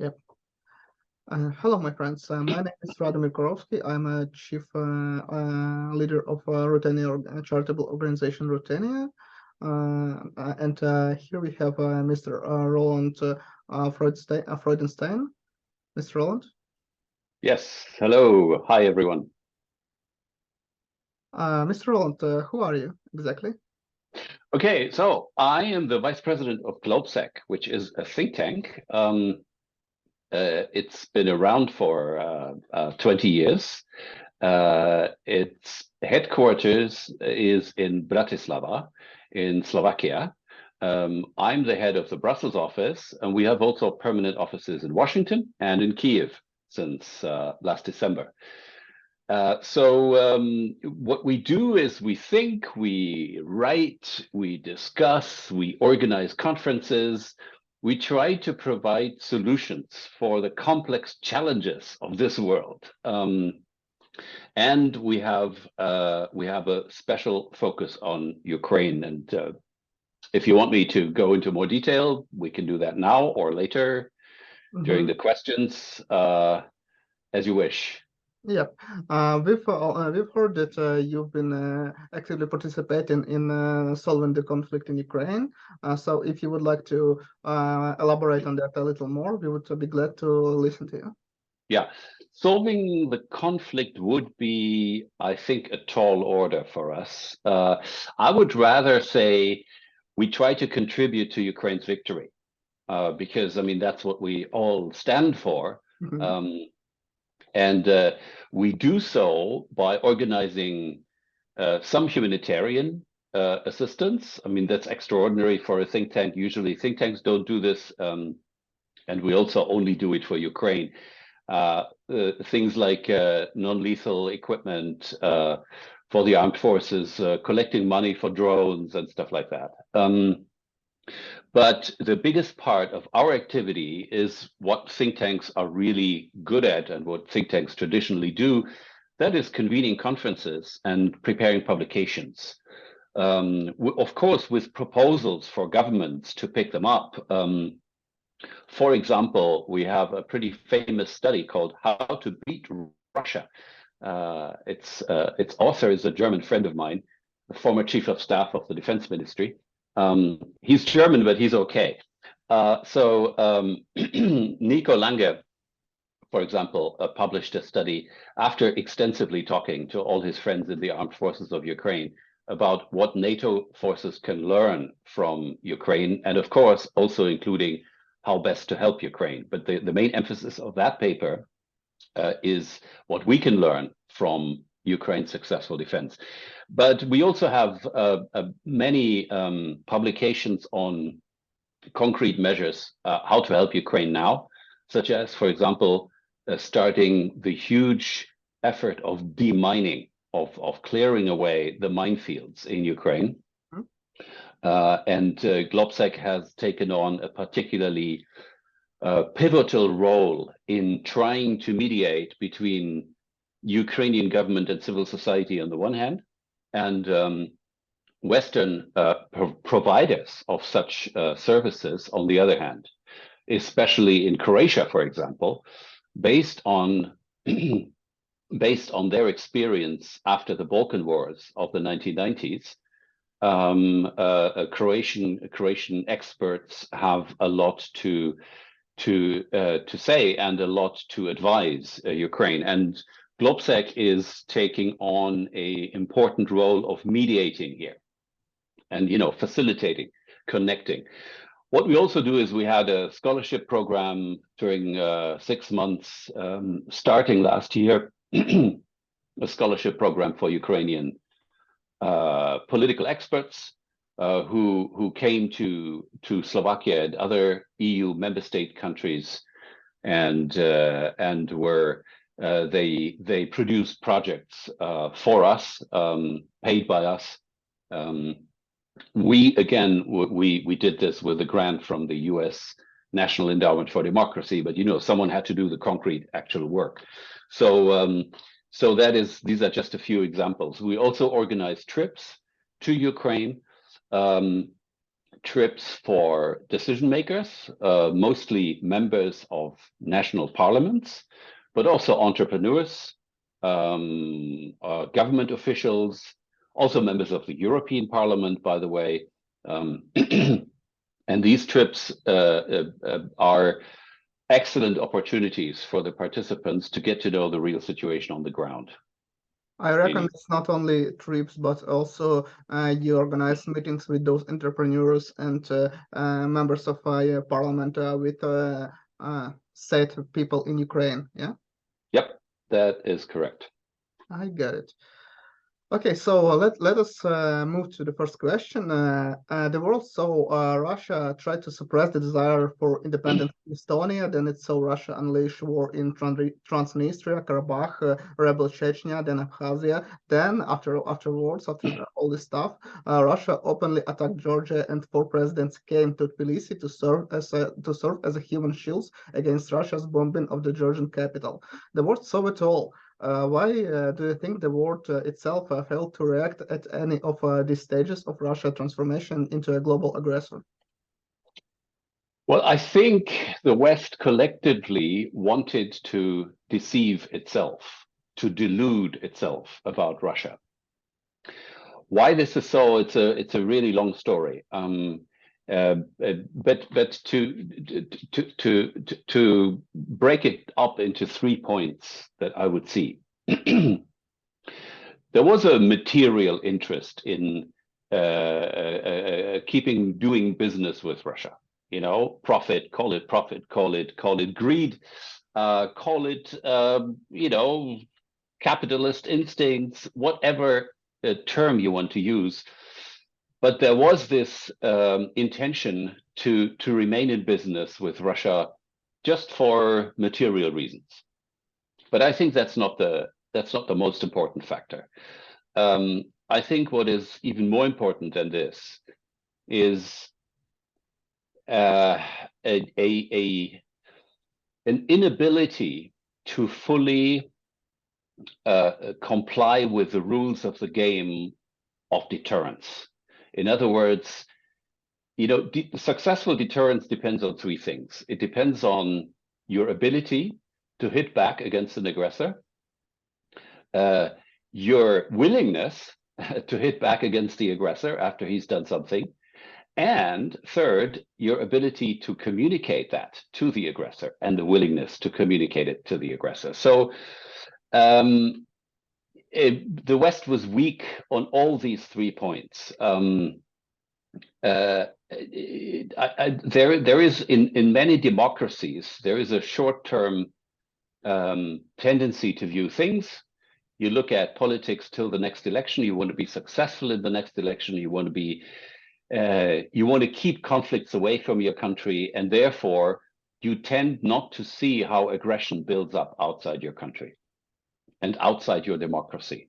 Yep. Hello, my friends. My name is Radomir Korovsky. I'm a chief leader of Ruthenia charitable organization Ruthenia. And here we have Mr. Roland Freudenstein. Mr. Roland? Yes. Hello. Hi, everyone. Mr. Roland, who are you exactly? Okay, so I am the vice president of GlobalSec, which is a think tank. It's been around for 20 years. Its headquarters is in Bratislava, in Slovakia. I'm the head of the Brussels office, and we have also permanent offices in Washington and in Kiev since last December. So what we do is we think, we write, we discuss, we organize conferences. We try to provide solutions for the complex challenges of this world. And we have a special focus on Ukraine. And if you want me to go into more detail, we can do that now or later during the questions, as you wish. Yep, we've heard that you've been actively participating in solving the conflict in Ukraine. So if you would like to elaborate on that a little more, we would be glad to listen to you. Yeah, solving the conflict would be, I think, a tall order for us. I would rather say we try to contribute to Ukraine's victory, because, I mean, that's what we all stand for. And we do so by organizing some humanitarian assistance. I mean, that's extraordinary for a think tank. Usually think tanks don't do this. And we also only do it for Ukraine. Things like non-lethal equipment for the armed forces, collecting money for drones and stuff like that. But the biggest part of our activity is what think tanks are really good at and what think tanks traditionally do. That is convening conferences and preparing publications. Of course, with proposals for governments to pick them up. For example, we have a pretty famous study called How to Beat Russia. Its author is a German friend of mine, the former chief of staff of the defense ministry. He's German, but he's okay. Nico Lange, for example, published a study after extensively talking to all his friends in the armed forces of Ukraine about what NATO forces can learn from Ukraine, and of course, also including how best to help Ukraine. But the main emphasis of that paper is what we can learn from Ukraine's successful defense. But we also have many publications on concrete measures, how to help Ukraine now, such as, for example, starting the huge effort of demining, of clearing away the minefields in Ukraine. And GLOBSEC has taken on a particularly pivotal role in trying to mediate between Ukrainian government and civil society on the one hand, and Western providers of such services on the other hand, especially in Croatia, for example, based on their experience after the Balkan Wars of the 1990s. Croatian experts have a lot to say and a lot to advise Ukraine, and GLOBSEC is taking on an important role of mediating here and, facilitating, connecting. What we also do is we had a scholarship program during 6 months, starting last year, a scholarship program for Ukrainian political experts who came to Slovakia and other EU member state countries, and were they produced projects for us, paid by us. We did this with a grant from the US National Endowment for Democracy, but someone had to do the concrete actual work. So these are just a few examples. We also organize trips to Ukraine trips for decision makers, mostly members of national parliaments, but also entrepreneurs, government officials, also members of the European Parliament, by the way. And these trips are excellent opportunities for the participants to get to know the real situation on the ground. I reckon it's not only trips, but also you organize meetings with those entrepreneurs and members of parliament with set people in Ukraine, yeah? Yep, that is correct. I get it. Okay, so let us move to the first question. The world saw Russia try to suppress the desire for independence in Estonia, then it saw Russia unleash war in Transnistria, Karabakh, rebel Chechnya, then Abkhazia. Then afterwards, after all this stuff, Russia openly attacked Georgia, and 4 presidents came to Tbilisi to serve as a human shields against Russia's bombing of the Georgian capital. The world saw it all. Why do you think the world itself failed to react at any of these stages of Russia transformation into a global aggressor? Well, I think the West collectively wanted to deceive itself, to delude itself about Russia. Why this is so, it's a really long story. But to break it up into 3 points that I would see. There was a material interest in doing business with Russia. You know, profit, call it greed, call it you know, capitalist instincts, whatever term you want to use. But there was this intention to remain in business with Russia just for material reasons. But I think that's not the most important factor. I think what is even more important than this is an inability to fully comply with the rules of the game of deterrence. In other words, you know, successful deterrence depends on 3 things. It depends on your ability to hit back against an aggressor, your willingness to hit back against the aggressor after he's done something, and third, your ability to communicate that to the aggressor and the willingness to communicate it to the aggressor. So the West was weak on all these 3 points. There is in many democracies, there is a short-term tendency to view things. You look at politics till the next election. You want to be successful in the next election. You want to keep conflicts away from your country, and therefore you tend not to see how aggression builds up outside your country and outside your democracy.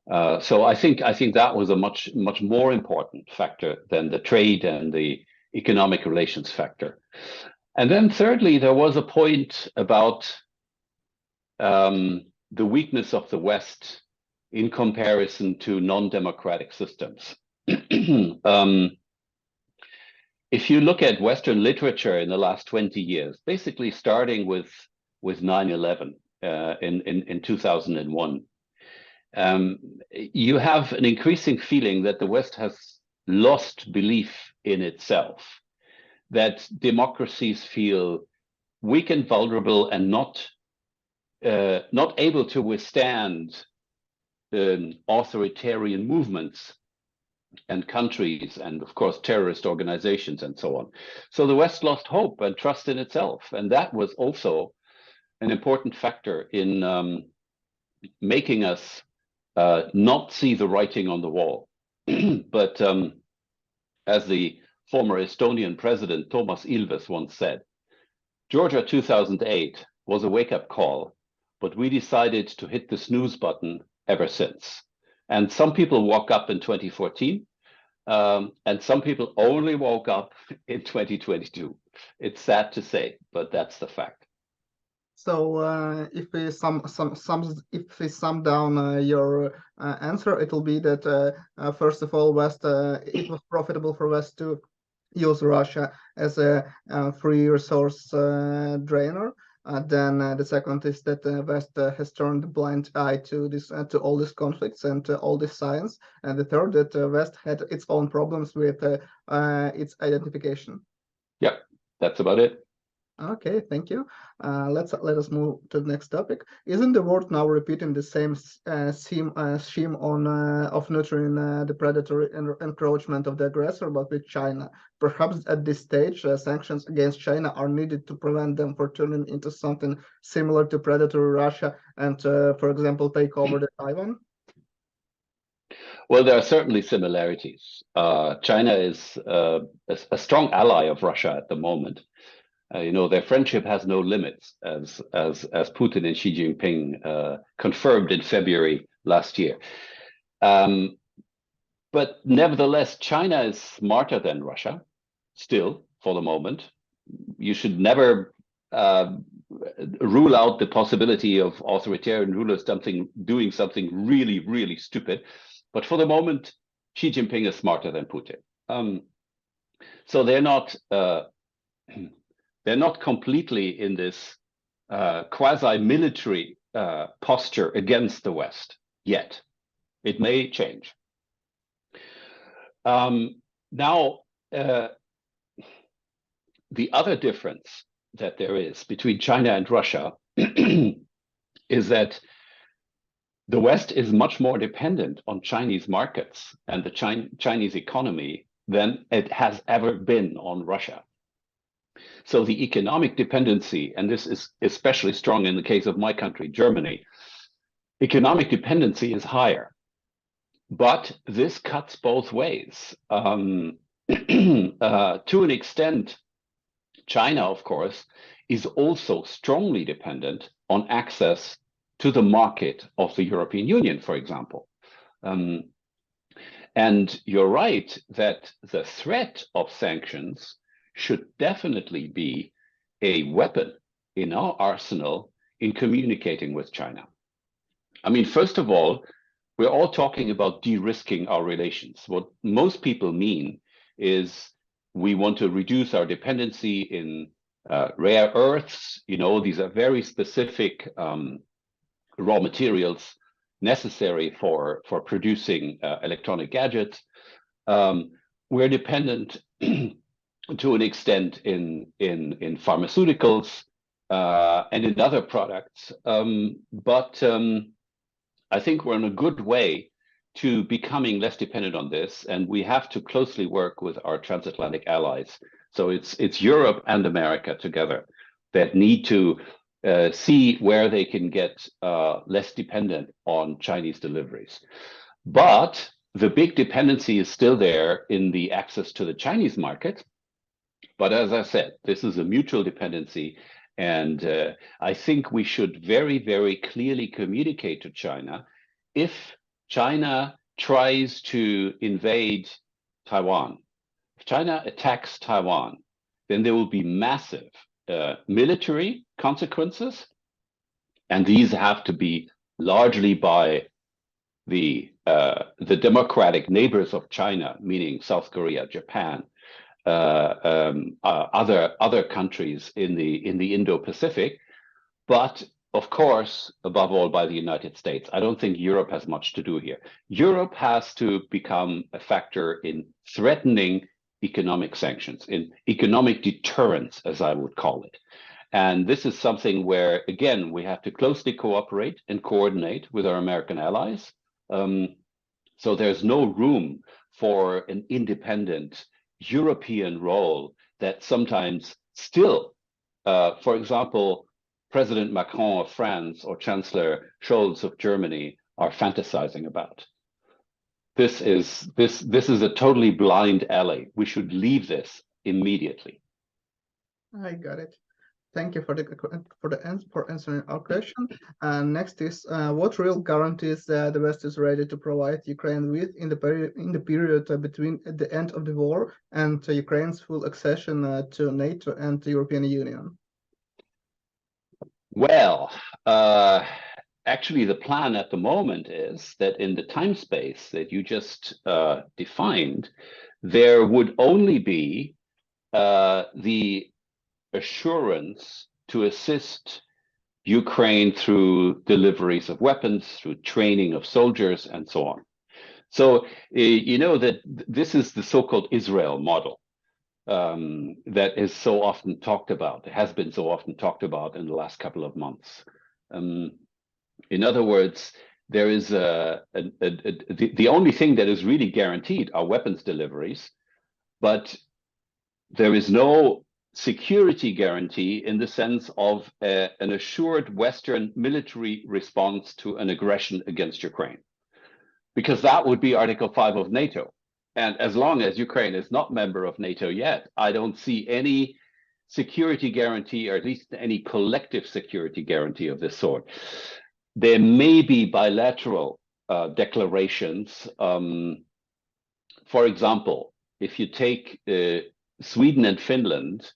So I think that was a much more important factor than the trade and the economic relations factor. And then thirdly, there was a point about the weakness of the West in comparison to non-democratic systems. If you look at Western literature in the last 20 years, basically starting with 9/11 in 2001, you have an increasing feeling that the West has lost belief in itself, that democracies feel weak and vulnerable and not able to withstand authoritarian movements and countries, and of course terrorist organizations and so on. So the West lost hope and trust in itself, and that was also an important factor in making us not see the writing on the wall. But as the former Estonian president Toomas Ilves once said, Georgia 2008 was a wake-up call, but we decided to hit the snooze button ever since. And some people woke up in 2014, and some people only woke up in 2022. It's sad to say, but that's the fact. So if we sum down your answer, it will be that first of all, West it was profitable for West to use Russia as a free resource drainer. Then the second is that the West has turned a blind eye to this, to all these conflicts and all this science. And the third, that the West had its own problems with its identification. Yeah, that's about it. Okay, thank you. Let us move to the next topic. Isn't the world now repeating the same scheme on of nurturing the predatory encroachment of the aggressor, but with China? Perhaps at this stage, sanctions against China are needed to prevent them from turning into something similar to predatory Russia and, for example, take over the Taiwan? Well, there are certainly similarities. China is a strong ally of Russia at the moment. You know, their friendship has no limits, as Putin and Xi Jinping confirmed in February last year. But nevertheless, China is smarter than Russia, still, for the moment. You should never rule out the possibility of authoritarian rulers doing something really, really stupid. But for the moment, Xi Jinping is smarter than Putin. So they're not completely in this quasi-military posture against the West yet. It may change. Now, the other difference that there is between China and Russia is that the West is much more dependent on Chinese markets and the Chinese economy than it has ever been on Russia. So the economic dependency, and this is especially strong in the case of my country, Germany, economic dependency is higher. But this cuts both ways. To an extent, China, of course, is also strongly dependent on access to the market of the European Union, for example. And you're right that the threat of sanctions should definitely be a weapon in our arsenal in communicating with China. I mean, first of all, we're all talking about de-risking our relations. What most people mean is we want to reduce our dependency in rare earths. You know, these are very specific raw materials necessary for producing electronic gadgets. We're dependent to an extent in pharmaceuticals and in other products, but I think we're in a good way to becoming less dependent on this, and we have to closely work with our transatlantic allies. So it's Europe and America together that need to see where they can get less dependent on Chinese deliveries. But the big dependency is still there in the access to the Chinese market. But as I said, this is a mutual dependency. And I think we should very, very clearly communicate to China, if China tries to invade Taiwan, if China attacks Taiwan, then there will be massive military consequences. And these have to be largely by the democratic neighbors of China, meaning South Korea, Japan, other countries in the Indo-Pacific, but of course, above all, by the United States. I don't think Europe has much to do here. Europe has to become a factor in threatening economic sanctions, in economic deterrence, as I would call it. And this is something where, again, we have to closely cooperate and coordinate with our American allies. So there's no room for an independent European role that sometimes still, for example, President Macron of France or Chancellor Scholz of Germany are fantasizing about. This is a totally blind alley. We should leave this immediately. I got it. Thank you for answering our question. Next is what real guarantees the West is ready to provide Ukraine with in the period between the end of the war and Ukraine's full accession to NATO and the European Union? Well, actually, the plan at the moment is that in the time space that you just defined, there would only be the assurance to assist Ukraine through deliveries of weapons, through training of soldiers, and so on. So you know that this is the so-called Israel model that is so often talked about, has been so often talked about in the last couple of months. In other words, there is the only thing that is really guaranteed are weapons deliveries, but there is no security guarantee in the sense of an assured Western military response to an aggression against Ukraine, because that would be Article 5 of NATO. And as long as Ukraine is not member of NATO yet, I don't see any security guarantee, or at least any collective security guarantee of this sort. There may be bilateral declarations. For example, if you take Sweden and Finland,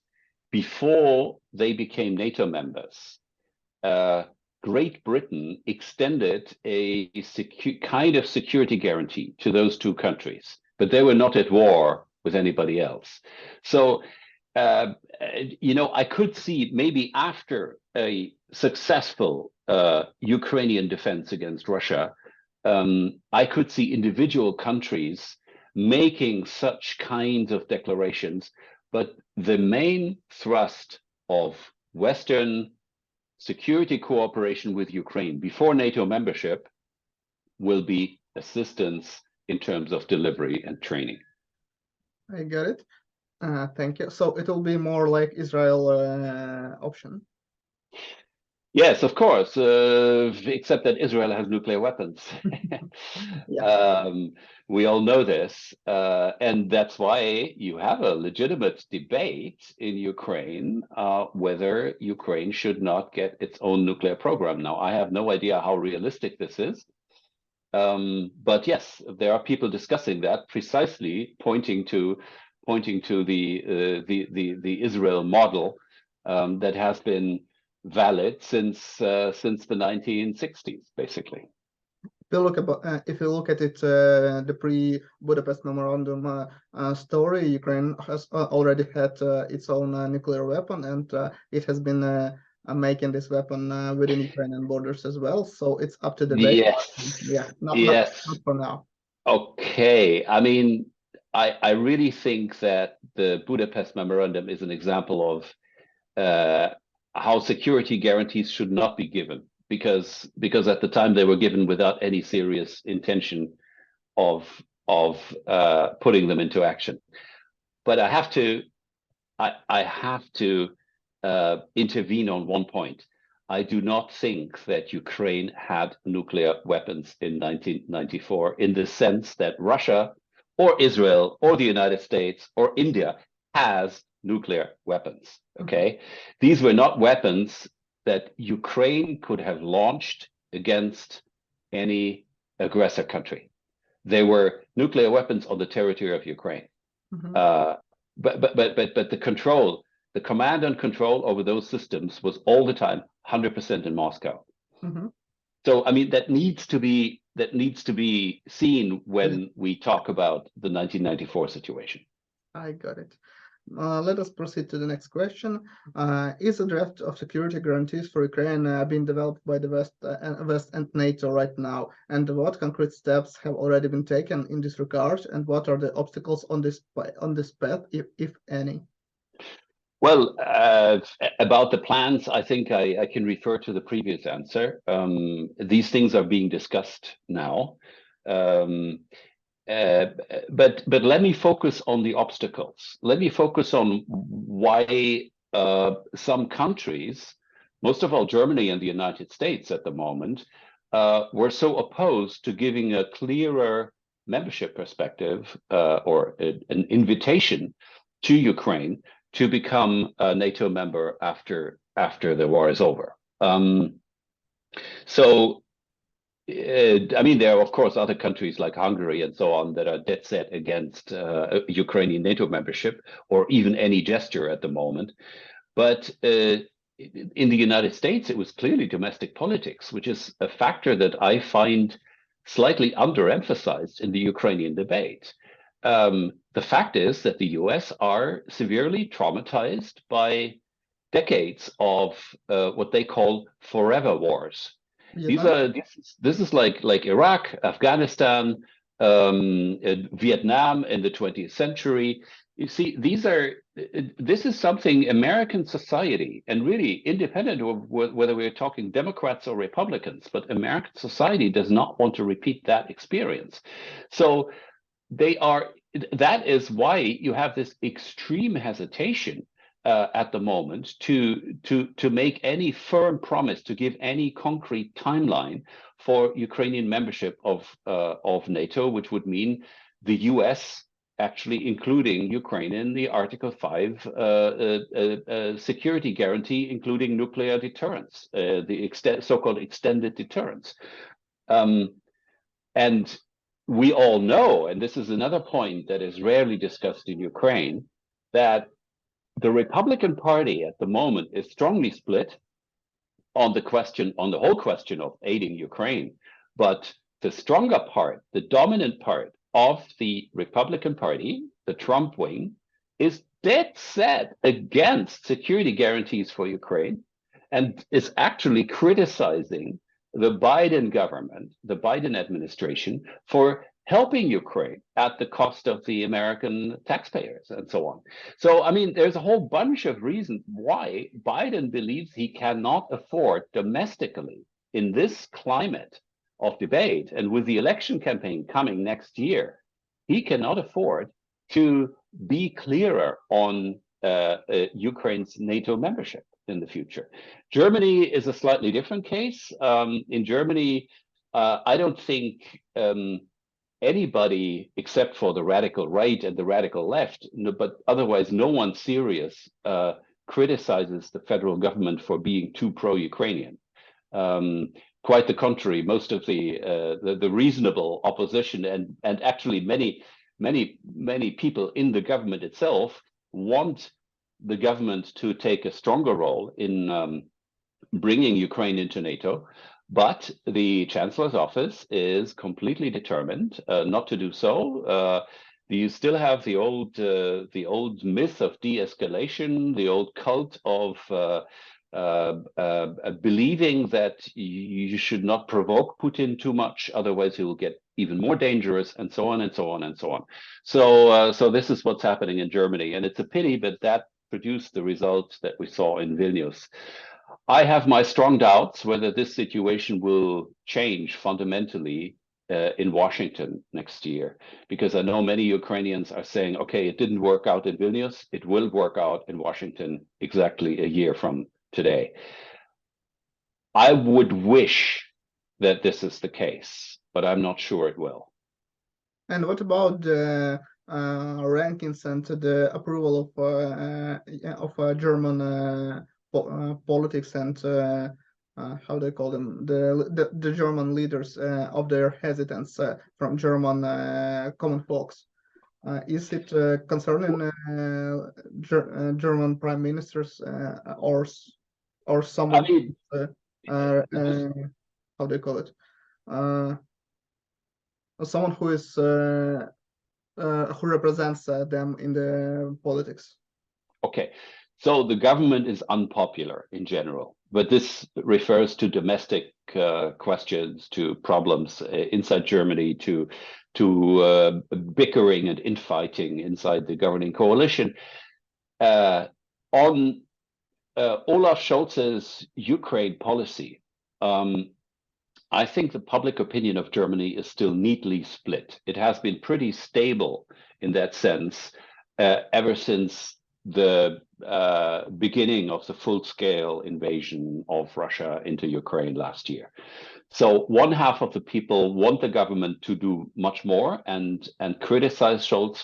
before they became NATO members, Great Britain extended a kind of security guarantee to those two countries, but they were not at war with anybody else. So, you know, I could see maybe after a successful Ukrainian defense against Russia, I could see individual countries making such kinds of declarations, but the main thrust of Western security cooperation with Ukraine before NATO membership will be assistance in terms of delivery and training. I got it. Thank you. So it will be more like Israel option. Yes, of course, except that Israel has nuclear weapons. Yeah. We all know this, and that's why you have a legitimate debate in Ukraine whether Ukraine should not get its own nuclear program. Now, I have no idea how realistic this is, but yes, there are people discussing that, precisely pointing to the Israel model that has been valid since the 1960s, basically. If you look at it, the pre-Budapest Memorandum story, Ukraine has already had its own nuclear weapon, and it has been making this weapon within Ukrainian borders as well. So it's up to the debate. Yes. Yeah. Not for now. Okay. I mean, I really think that the Budapest Memorandum is an example of how security guarantees should not be given, because at the time they were given without any serious intention of putting them into action. But I have to intervene on one point. I do not think that Ukraine had nuclear weapons in 1994 in the sense that Russia or Israel or the United States or India has nuclear weapons. Okay, these were not weapons that Ukraine could have launched against any aggressor country. They were nuclear weapons on the territory of Ukraine. But the command and control over those systems was all the time 100% in Moscow. So I mean, that needs to be seen when we talk about the 1994 situation. I got it. Let us proceed to the next question. Is a draft of security guarantees for Ukraine being developed by the West and NATO right now? And what concrete steps have already been taken in this regard? And what are the obstacles on this path, if any? Well, about the plans, I think I can refer to the previous answer. These things are being discussed now. But let me focus on the obstacles. Let me focus on why some countries, most of all Germany and the United States at the moment, were so opposed to giving a clearer membership perspective or an invitation to Ukraine to become a NATO member after the war is over. I mean, there are, of course, other countries like Hungary and so on that are dead set against Ukrainian NATO membership or even any gesture at the moment. But in the United States, it was clearly domestic politics, which is a factor that I find slightly underemphasized in the Ukrainian debate. the fact is that the US are severely traumatized by decades of what they call forever wars. This is like Iraq, Afghanistan, Vietnam in the 20th century. You see, this is something American society, and really independent of whether we're talking Democrats or Republicans, but American society does not want to repeat that experience. So that is why you have this extreme hesitation at the moment to make any firm promise, to give any concrete timeline for Ukrainian membership of NATO, which would mean the US actually including Ukraine in the Article 5 security guarantee, including nuclear deterrence, the so-called extended deterrence. And we all know, and this is another point that is rarely discussed in Ukraine, that the Republican Party at the moment is strongly split on the whole question of aiding Ukraine. But the stronger part, the dominant part of the Republican Party, the Trump wing, is dead set against security guarantees for Ukraine and is actually criticizing the Biden government, the Biden administration, for helping Ukraine at the cost of the American taxpayers and so on. So, I mean, there's a whole bunch of reasons why Biden believes he cannot afford domestically in this climate of debate, and with the election campaign coming next year, he cannot afford to be clearer on Ukraine's NATO membership in the future. Germany is a slightly different case. In Germany, I don't think anybody except for the radical right and the radical left, but otherwise no one serious criticizes the federal government for being too pro-Ukrainian. Quite the contrary, most of the reasonable opposition and actually many people in the government itself want the government to take a stronger role in bringing Ukraine into NATO. But the Chancellor's office is completely determined not to do so. You still have the old myth of de-escalation, the old cult of believing that you should not provoke Putin too much, otherwise he will get even more dangerous, and so on and so on and so on. So this is what's happening in Germany, and it's a pity, but that produced the results that we saw in Vilnius. I have my strong doubts whether this situation will change fundamentally in Washington next year, because I know many Ukrainians are saying, okay, it didn't work out in Vilnius, it will work out in Washington exactly a year from today. I would wish that this is the case, but I'm not sure it will. And what about the rankings and the approval of German politics and how they call them, the German leaders of their hesitance from German common folks? Is it concerning German prime ministers or someone? I mean, how do you call it? Someone who is who represents them in the politics. Okay, so the government is unpopular in general, but this refers to domestic questions, to problems inside Germany, to bickering and infighting inside the governing coalition. On Olaf Scholz's Ukraine policy, I think the public opinion of Germany is still neatly split. It has been pretty stable in that sense ever since the beginning of the full-scale invasion of Russia into Ukraine last year. So one half of the people want the government to do much more and criticize Scholz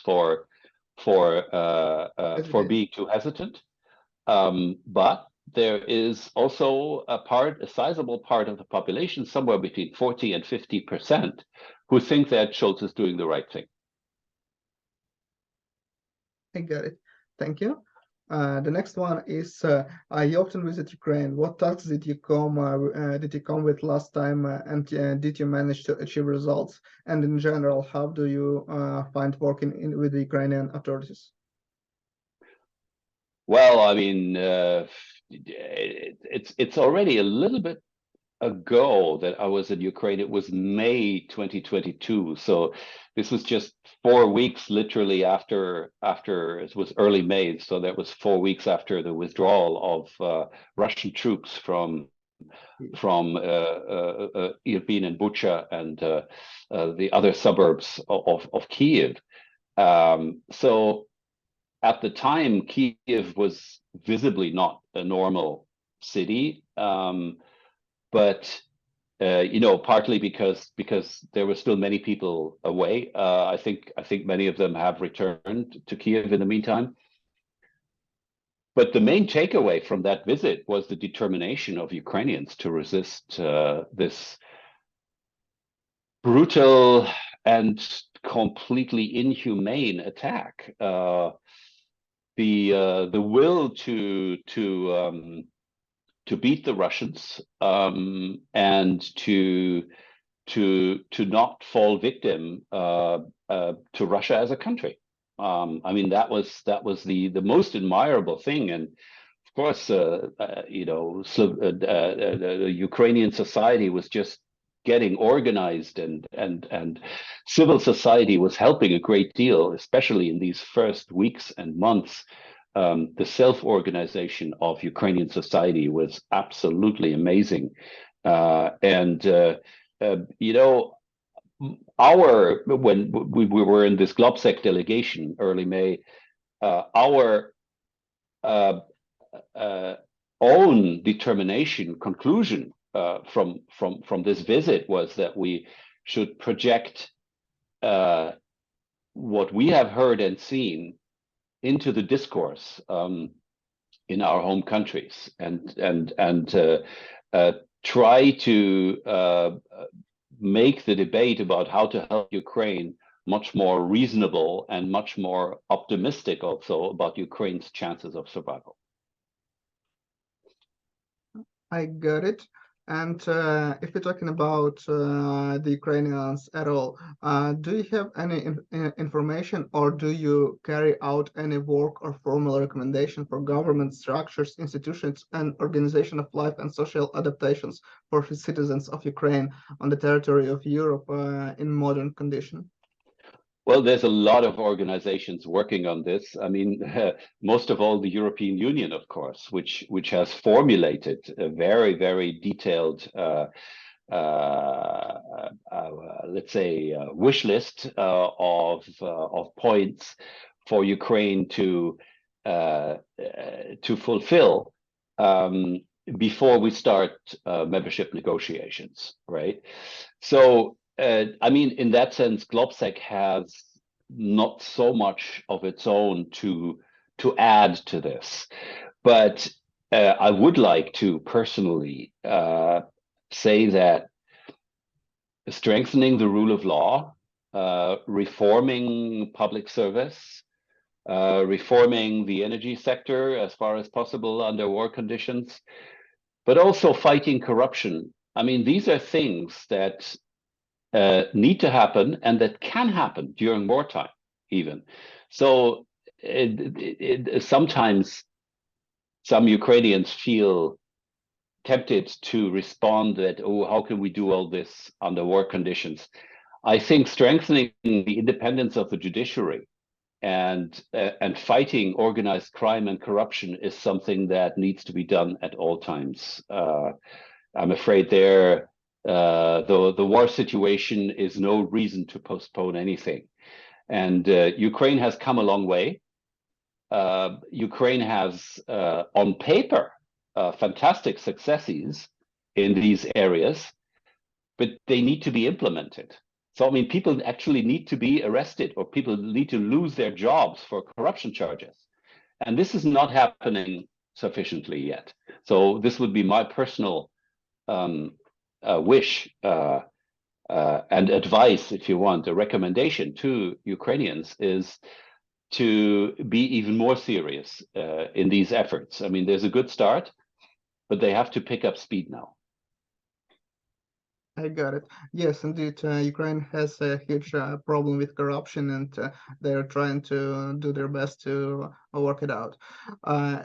for being too hesitant. But there is also a sizable part of the population, somewhere between 40 and 50%, who think that Scholz is doing the right thing. I got it. Thank you. The next one is, you often visit Ukraine. What tasks did you come with last time, and did you manage to achieve results? And in general, how do you find working with the Ukrainian authorities? Well, I mean, it's already a little bit ago that I was in Ukraine. It was May 2022, so this was just 4 weeks literally after it was early May, so that was 4 weeks after the withdrawal of Russian troops from Irpin and Bucha and the other suburbs of Kiev. So at the time, Kiev was visibly not a normal city, but you know, partly because there were still many people away. I think many of them have returned to Kiev in the meantime. But the main takeaway from that visit was the determination of Ukrainians to resist this brutal and completely inhumane attack. The will to beat the Russians and to not fall victim to Russia as a country. I mean, that was the most admirable thing, and of course, you know, the Ukrainian society was just getting organized, and civil society was helping a great deal, especially in these first weeks and months. The self-organization of Ukrainian society was absolutely amazing, and you know, when we were in this GLOBSEC delegation early May, our own determination conclusion from this visit was that we should project what we have heard and seen into the discourse in our home countries, and try to make the debate about how to help Ukraine much more reasonable and much more optimistic also about Ukraine's chances of survival. I got it. And if we're talking about the Ukrainians at all, do you have any information, or do you carry out any work or formal recommendation for government structures, institutions, and organization of life and social adaptations for citizens of Ukraine on the territory of Europe in modern condition? Well, there's a lot of organizations working on this. I mean, most of all, the European Union, of course, which has formulated a very, very detailed, let's say, wish list of points for Ukraine to fulfill before we start membership negotiations, right? So. I mean, in that sense, GLOBSEC has not so much of its own to add to this, but I would like to personally say that strengthening the rule of law, reforming public service, reforming the energy sector as far as possible under war conditions, but also fighting corruption. I mean, these are things that need to happen and that can happen during wartime even. So sometimes some Ukrainians feel tempted to respond that, oh, how can we do all this under war conditions? I think strengthening the independence of the judiciary and fighting organized crime and corruption is something that needs to be done at all times. I'm afraid the war situation is no reason to postpone anything. And Ukraine has come a long way. Ukraine has, on paper, fantastic successes in these areas, but they need to be implemented. So, I mean, people actually need to be arrested, or people need to lose their jobs for corruption charges. And this is not happening sufficiently yet. So this would be my personal wish and advice, if you want, a recommendation to Ukrainians is to be even more serious in these efforts. I mean, there's a good start, but they have to pick up speed now. I got it. Yes, indeed. Ukraine has a huge problem with corruption, and they're trying to do their best to work it out.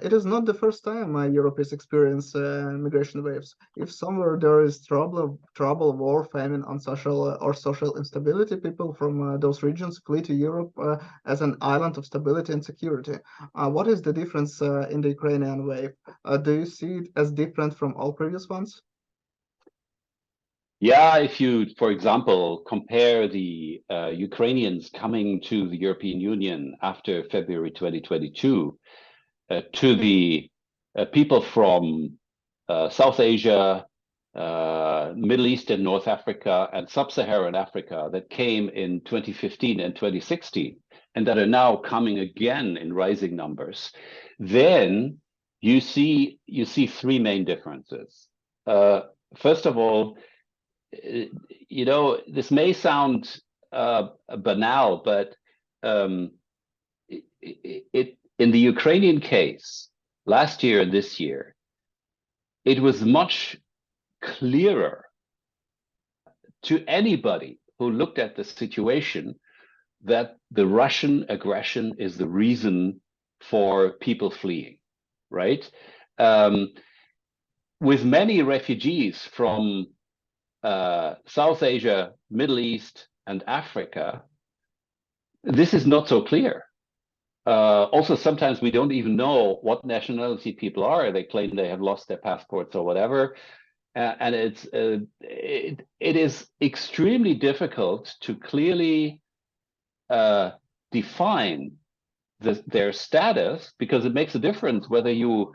It is not the first time Europe has experienced migration waves. If somewhere there is trouble, war, famine, on social instability, people from those regions flee to Europe as an island of stability and security. What is the difference in the Ukrainian wave? Do you see it as different from all previous ones? Yeah, if you, for example, compare the Ukrainians coming to the European Union after February 2022 to the people from South Asia, Middle East and North Africa, and Sub-Saharan Africa that came in 2015 and 2016, and that are now coming again in rising numbers, then you see three main differences. First of all, you know, this may sound banal, but in the Ukrainian case, last year and this year, it was much clearer to anybody who looked at the situation that the Russian aggression is the reason for people fleeing, right? With many refugees from South Asia, Middle East, and Africa, this is not so clear. Also, sometimes we don't even know what nationality people are. They claim they have lost their passports or whatever. And it is extremely difficult to clearly define their status, because it makes a difference whether you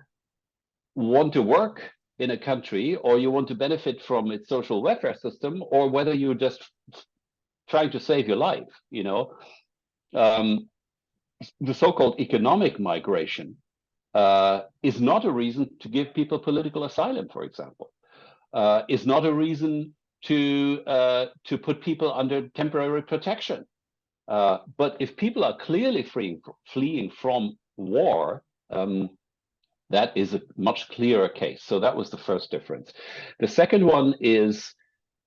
want to work in a country or you want to benefit from its social welfare system, or whether you're just trying to save your life, you know. The so-called economic migration is not a reason to give people political asylum, for example. Is not a reason to put people under temporary protection. But if people are clearly fleeing from war, that is a much clearer case. So that was the first difference. The second one is,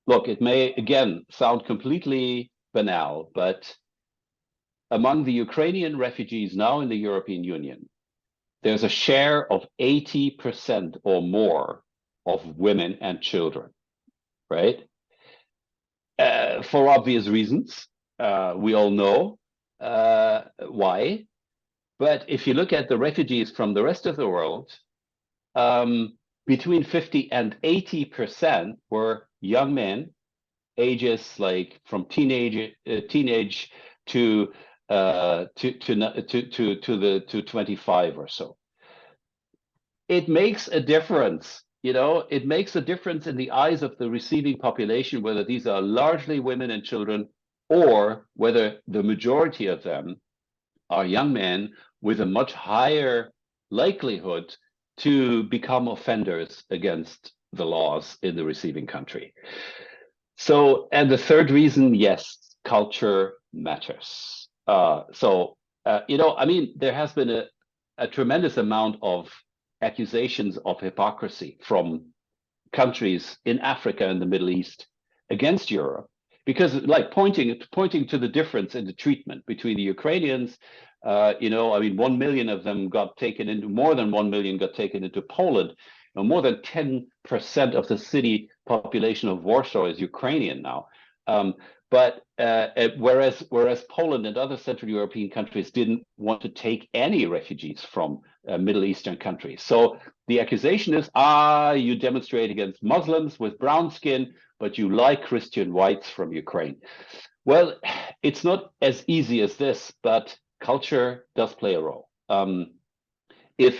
look, it may again sound completely banal, but among the Ukrainian refugees now in the European Union, there's a share of 80% or more of women and children, right? For obvious reasons, we all know why. But if you look at the refugees from the rest of the world, between 50 and 80% were young men, ages like from teenage to 25 or so. It makes a difference, you know. It makes a difference in the eyes of the receiving population whether these are largely women and children, or whether the majority of them are young men with a much higher likelihood to become offenders against the laws in the receiving country. So, and the third reason, yes, culture matters. You know, I mean, there has been a tremendous amount of accusations of hypocrisy from countries in Africa and the Middle East against Europe, because like pointing to the difference in the treatment between the Ukrainians. You know, I mean, 1 million of them got taken into, more than 1 million got taken into Poland. You know, more than 10% of the city population of Warsaw is Ukrainian now. Whereas Poland and other Central European countries didn't want to take any refugees from Middle Eastern countries. So the accusation is, you demonstrate against Muslims with brown skin, but you like Christian whites from Ukraine. Well, it's not as easy as this, but culture does play a role. If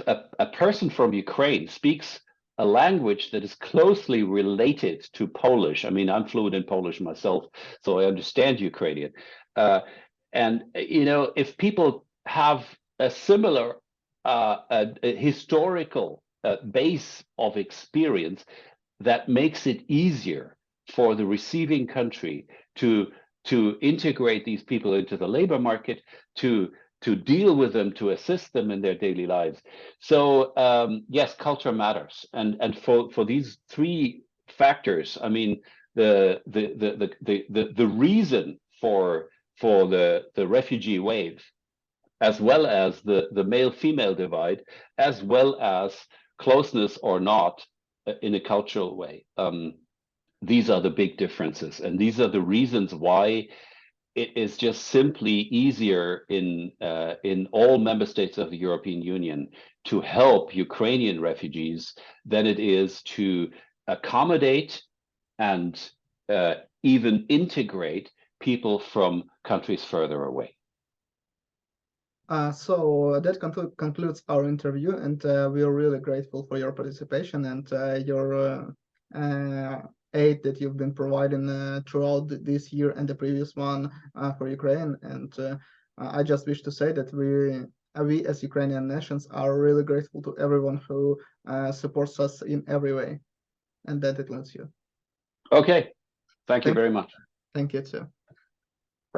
a person from Ukraine speaks a language that is closely related to Polish, I mean, I'm fluent in Polish myself, so I understand Ukrainian. And, you know, if people have a similar a historical base of experience, that makes it easier for the receiving country to to integrate these people into the labor market, to deal with them, to assist them in their daily lives. So yes, culture matters, and for these three factors, I mean, the reason for the refugee wave, as well as the male-female divide, as well as closeness or not in a cultural way. These are the big differences, and these are the reasons why it is just simply easier in all member states of the European Union to help Ukrainian refugees than it is to accommodate and even integrate people from countries further away. So that concludes our interview, and we are really grateful for your participation and your aid that you've been providing throughout this year and the previous one for Ukraine. And I just wish to say that we as Ukrainian nations are really grateful to everyone who supports us in every way, and that includes you. Okay, thank you very much. Thank you too.